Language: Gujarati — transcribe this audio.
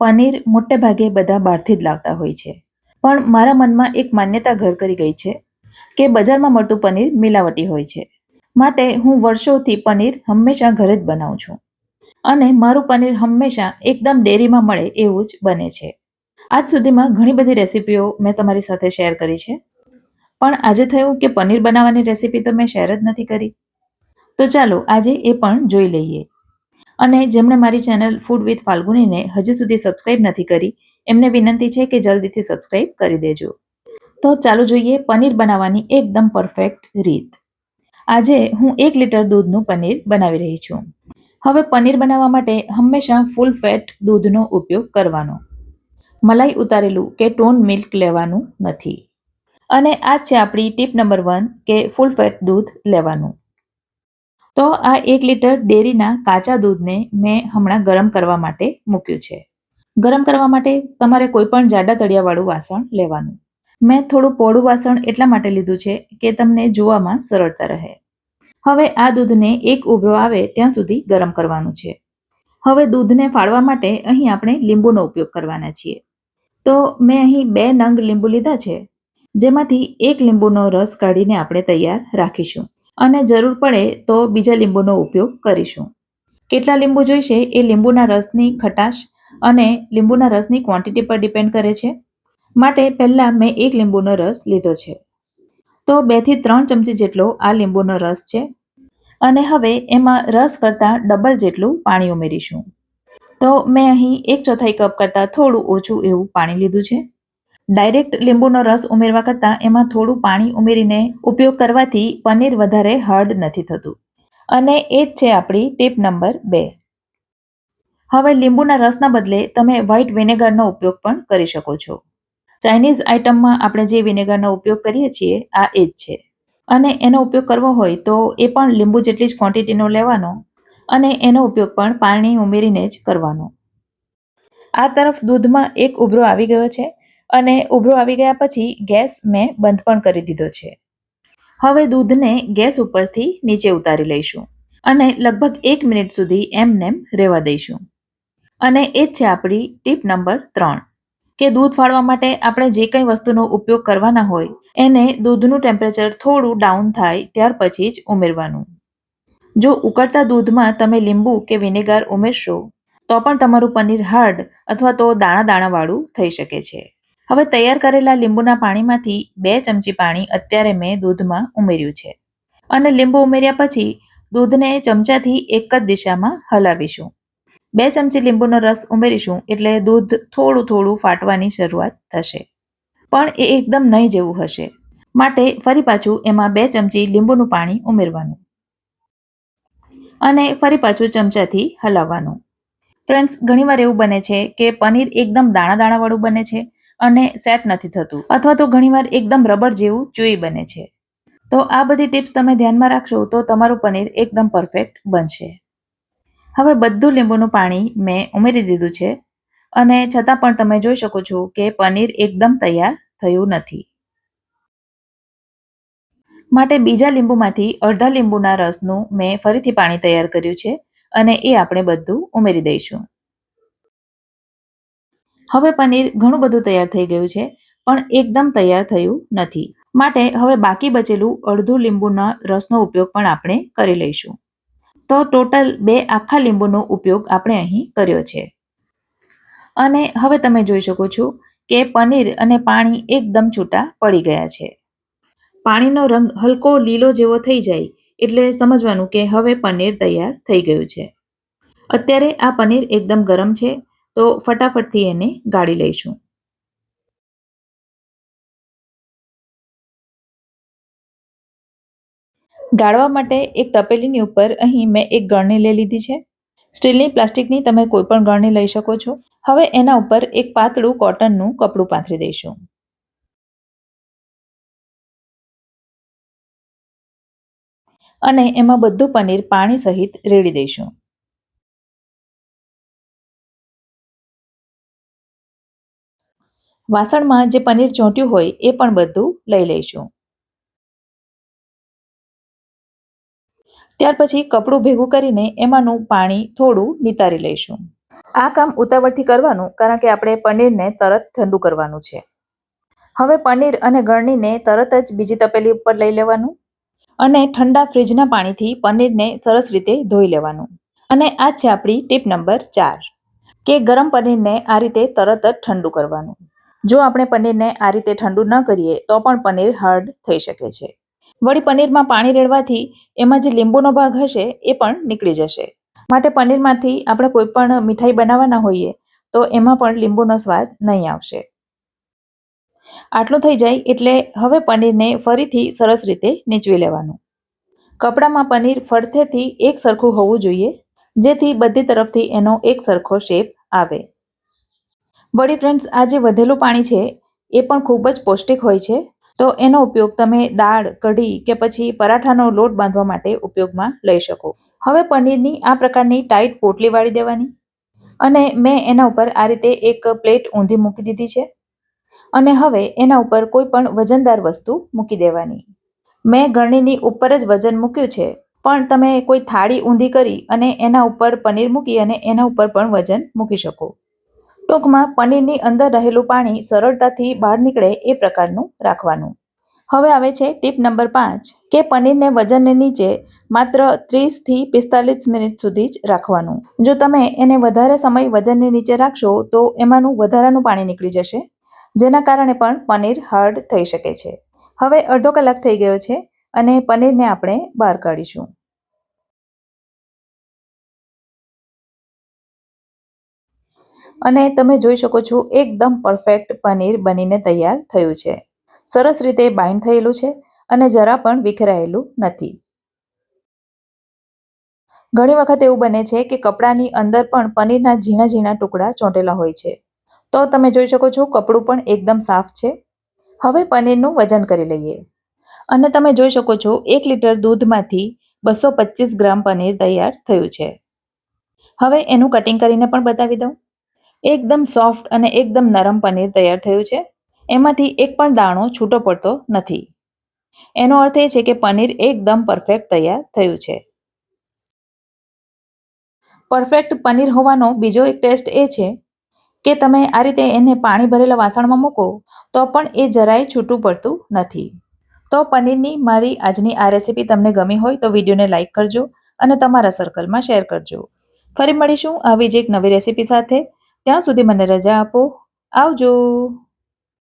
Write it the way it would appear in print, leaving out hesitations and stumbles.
પનીર મોટે ભાગે બધા બહારથી જ લાવતા હોય છે, પણ મારા મનમાં એક માન્યતા ઘર કરી ગઈ છે કે બજારમાં મળતું પનીર મિલાવટી હોય છે. માટે હું વર્ષોથી પનીર હંમેશા ઘરે જ બનાવું છું અને મારું પનીર હંમેશા એકદમ ડેરીમાં મળે એવું જ બને છે. આજ સુધીમાં ઘણી બધી રેસીપીઓ મેં તમારી સાથે શેર કરી છે, પણ આજે થયું કે પનીર બનાવવાની રેસીપી તો મેં શેર જ નથી કરી. તો ચાલો આજે એ પણ જોઈ લઈએ. અને જેમણે મારી ચેનલ ફૂડ વિથ ફાલ્ગુનીને હજી સુધી સબસ્ક્રાઇબ નથી કરી, એમને વિનંતી છે કે જલ્દીથી સબસ્ક્રાઇબ કરી દેજો. તો ચાલો જોઈએ પનીર બનાવવાની એકદમ પરફેક્ટ રીત. આજે હું 1 લીટર દૂધનું પનીર બનાવી રહી છું. હવે પનીર બનાવવા માટે હંમેશા ફૂલ ફેટ દૂધનો ઉપયોગ કરવાનો. મલાઈ ઉતારેલું કે ટોન મિલ્ક લેવાનું નથી. અને આ છે આપણી ટીપ નંબર 1 કે ફૂલ ફેટ દૂધ લેવાનું. તો આ 1 લીટર ડેરીના કાચા દૂધને મેં હમણાં ગરમ કરવા માટે મૂક્યું છે. ગરમ કરવા માટે તમારે કોઈ પણ જાડા તળિયાવાળું વાસણ લેવાનું. મેં થોડું પહોળું વાસણ એટલા માટે લીધું છે કે તમને જોવામાં સરળતા રહે. હવે આ દૂધને એક ઉભરો આવે ત્યાં સુધી ગરમ કરવાનું છે. હવે દૂધને ફાળવા માટે અહીં આપણે લીંબુનો ઉપયોગ કરવાના છીએ. તો મેં અહીં 2 નંગ લીંબુ લીધા છે, જેમાંથી 1 લીંબુનો રસ કાઢીને આપણે તૈયાર રાખીશું અને જરૂર પડે તો બીજા લીંબુનો ઉપયોગ કરીશું. કેટલા લીંબુ જોઈશે એ લીંબુના રસની ખટાશ અને લીંબુના રસની ક્વોન્ટિટી પર ડિપેન્ડ કરે છે. માટે પહેલાં મેં 1 લીંબુનો રસ લીધો છે. તો 2 થી 3 ચમચી જેટલો આ લીંબુનો રસ છે અને હવે એમાં રસ કરતાં ડબલ જેટલું પાણી ઉમેરીશું. તો મેં અહીં 1/4 કપ કરતાં થોડું ઓછું એવું પાણી લીધું છે. ડાયરેક્ટ લીંબુનો રસ ઉમેરવા કરતાં એમાં થોડું પાણી ઉમેરીને ઉપયોગ કરવાથી પનીર વધારે હાર્ડ નથી થતું. અને એ જ છે આપણી ટીપ નંબર 2. હવે લીંબુના રસના બદલે તમે વ્હાઇટ વિનેગરનો ઉપયોગ પણ કરી શકો છો. ચાઇનીઝ આઇટમમાં આપણે જે વિનેગરનો ઉપયોગ કરીએ છીએ આ એ જ છે. અને એનો ઉપયોગ કરવો હોય તો એ પણ લીંબુ જેટલી જ ક્વોન્ટિટીનો લેવાનો અને એનો ઉપયોગ પણ પાણી ઉમેરીને જ કરવાનો. આ તરફ દૂધમાં એક ઉભરો આવી ગયો છે અને ઉભરો આવી ગયા પછી ગેસ મેં બંધ પણ કરી દીધો છે. હવે દૂધને ગેસ ઉપરથી નીચે ઉતારી લઈશું અને લગભગ 1 મિનિટ સુધી એમનેમ રહેવા દઈશું. અને એ જ છે આપણી ટીપ નંબર 3 કે દૂધ ફાળવા માટે આપણે જે કંઈ વસ્તુનો ઉપયોગ કરવાના હોય એને દૂધનું ટેમ્પરેચર થોડું ડાઉન થાય ત્યાર પછી જ ઉમેરવાનું. જો ઉકળતા દૂધમાં તમે લીંબુ કે વિનેગર ઉમેરશો તો પણ તમારું પનીર હાર્ડ અથવા તો દાણા દાણાવાળું થઈ શકે છે. હવે તૈયાર કરેલા લીંબુના પાણીમાંથી 2 ચમચી પાણી અત્યારે મેં દૂધમાં ઉમેર્યું છે અને લીંબુ ઉમેર્યા પછી દૂધને ચમચાથી એક જ દિશામાં હલાવીશું. 2 ચમચી લીંબુનો રસ ઉમેરીશું એટલે દૂધ થોડું થોડું ફાટવાની શરૂઆત થશે, પણ એ એકદમ નહીં જેવું હશે. માટે ફરી પાછું એમાં 2 ચમચી લીંબુનું પાણી ઉમેરવાનું અને ફરી પાછું ચમચાથી હલાવવાનું. ફ્રેન્ડ્સ, ઘણીવાર એવું બને છે કે પનીર એકદમ દાણા દાણાવાળું બને છે અને સેટ નથી થતું, અથવા તો ઘણીવાર એકદમ રબર જેવું ચૂઈ બને છે. તો આ બધી ટિપ્સ તમે ધ્યાનમાં રાખશો તો તમારું પનીર એકદમ પરફેક્ટ બનશે. હવે બધું લીંબુનું પાણી મેં ઉમેરી દીધું છે અને છતાં પણ તમે જોઈ શકો છો કે પનીર એકદમ તૈયાર થયું નથી. માટે બીજા લીંબુમાંથી અડધા લીંબુના રસનું મેં ફરીથી પાણી તૈયાર કર્યું છે અને એ આપણે બધું ઉમેરી દઈશું. હવે પનીર ઘણું બધું તૈયાર થઈ ગયું છે, પણ એકદમ તૈયાર થયું નથી. માટે હવે બાકી બચેલું અડધું લીંબુના રસનો ઉપયોગ પણ આપણે કરી લઈશું. તો ટોટલ 2 આખા લીંબુનો ઉપયોગ આપણે અહીં કર્યો છે. અને હવે તમે જોઈ શકો છો કે પનીર અને પાણી એકદમ છૂટા પડી ગયા છે. પાણીનો રંગ હલકો લીલો જેવો થઈ જાય એટલે સમજવાનું કે હવે પનીર તૈયાર થઈ ગયું છે. અત્યારે આ પનીર એકદમ ગરમ છે, તો ફટાફટથી એને ગાળી લઈશું. ગાળવા માટે એક તપેલીની ઉપર અહીં મેં એક ગળણી લઈ લીધી છે. સ્ટીલની પ્લાસ્ટિકની તમે કોઈ પણ ગળણી લઈ શકો છો. હવે એના ઉપર એક પાતળું કોટનનું કપડું પાથરી દઈશું. અને એમાં બધું પનીર પાણી સહિત રેડી દઈશું. વાસણમાં જે પનીર ચોંટ્યું હોય એ પણ બધું લઈ લઈશું. ત્યાર પછી કપડું ભેગું કરીને એમાંનું પાણી થોડું નિતારી લઈશું. આ કામ ઉતાવળથી કરવાનું, કારણ કે આપણે પનીરને તરત ઠંડુ કરવાનું છે. હવે પનીર અને ગળણીને તરત જ બીજી તપેલી ઉપર લઈ લેવાનું અને ઠંડા ફ્રીજના પાણીથી પનીરને સરસ રીતે ધોઈ લેવાનું. અને આ છે આપણી ટીપ નંબર 4 કે ગરમ પનીરને આ રીતે તરત જ ઠંડુ કરવાનું. જો આપણે પનીરને આ રીતે ઠંડુ ન કરીએ તો પણ પનીર હાર્ડ થઈ શકે છે. વળી પનીરમાં પાણી રેડવાથી એમાં જે લીંબુનો ભાગ હશે એ પણ નીકળી જશે. માટે પનીરમાંથી આપણે કોઈ પણ મીઠાઈ બનાવવાના હોઈએ તો એમાં પણ લીંબુનો સ્વાદ નહીં આવશે. આટલું થઈ જાય એટલે હવે પનીરને ફરીથી સરસ રીતે નીચવી લેવાનું. કપડામાં પનીર ફરતેથી એક સરખું હોવું જોઈએ, જેથી બધી તરફથી એનો એક સરખો શેપ આવે. વળી ફ્રેન્ડ્સ, આ જે વધેલું પાણી છે એ પણ ખૂબ જ પૌષ્ટિક હોય છે, તો એનો ઉપયોગ તમે દાળ, કઢી કે પછી પરાઠાનો લોટ બાંધવા માટે ઉપયોગમાં લઈ શકો. હવે પનીરની આ પ્રકારની ટાઈટ પોટલી વાળી દેવાની અને મેં એના ઉપર આ રીતે એક પ્લેટ ઊંધી મૂકી દીધી છે અને હવે એના ઉપર કોઈ પણ વજનદાર વસ્તુ મૂકી દેવાની. મેં ગળણીની ઉપર જ વજન મૂક્યું છે, પણ તમે કોઈ થાળી ઊંધી કરી અને એના ઉપર પનીર મૂકી અને એના ઉપર પણ વજન મૂકી શકો. ટૂંકમાં પનીરની અંદર રહેલું પાણી સરળતાથી બહાર નીકળે એ પ્રકારનું રાખવાનું. હવે આવે છે ટીપ નંબર 5 કે પનીરને વજનની નીચે માત્ર 30 થી 45 મિનિટ સુધી જ રાખવાનું. જો તમે એને વધારે સમય વજનની નીચે રાખશો તો એમાંનું વધારાનું પાણી નીકળી જશે, જેના કારણે પણ પનીર હાર્ડ થઈ શકે છે. હવે અડધો કલાક થઈ ગયો છે અને પનીરને આપણે બહાર કાઢીશું. અને તમે જોઈ શકો છો એકદમ પરફેક્ટ પનીર બનીને તૈયાર થયું છે. સરસ રીતે બાઇન્ડ થયેલું છે અને જરા પણ વિખરાયેલું નથી. ઘણી વખત એવું બને છે કે કપડાની અંદર પણ પનીરના ઝીણા ઝીણા ટુકડા ચોંટેલા હોય છે. તો તમે જોઈ શકો છો કપડું પણ એકદમ સાફ છે. હવે પનીરનું વજન કરી લઈએ અને તમે જોઈ શકો છો 1 લીટર દૂધમાંથી 225 ગ્રામ પનીર તૈયાર થયું છે. હવે એનું કટિંગ કરીને પણ બતાવી દઉં. એકદમ સોફ્ટ અને એકદમ નરમ પનીર તૈયાર થયું છે. એમાંથી એક પણ દાણો છૂટો પડતો નથી. એનો અર્થ એ છે કે પનીર એકદમ પરફેક્ટ તૈયાર થયું છે. પરફેક્ટ પનીર હોવાનો બીજો એક ટેસ્ટ એ છે કે તમે આ રીતે એને પાણી ભરેલા વાસણમાં મૂકો તો પણ એ જરાય છૂટું પડતું નથી. તો પનીરની મારી આજની આ રેસીપી તમને ગમી હોય તો વિડીયોને લાઇક કરજો અને તમારા સર્કલમાં શેર કરજો. ફરી મળીશું આવી જ એક નવી રેસીપી સાથે. ત્યાં સુધી મને રજા આપો. આવજો.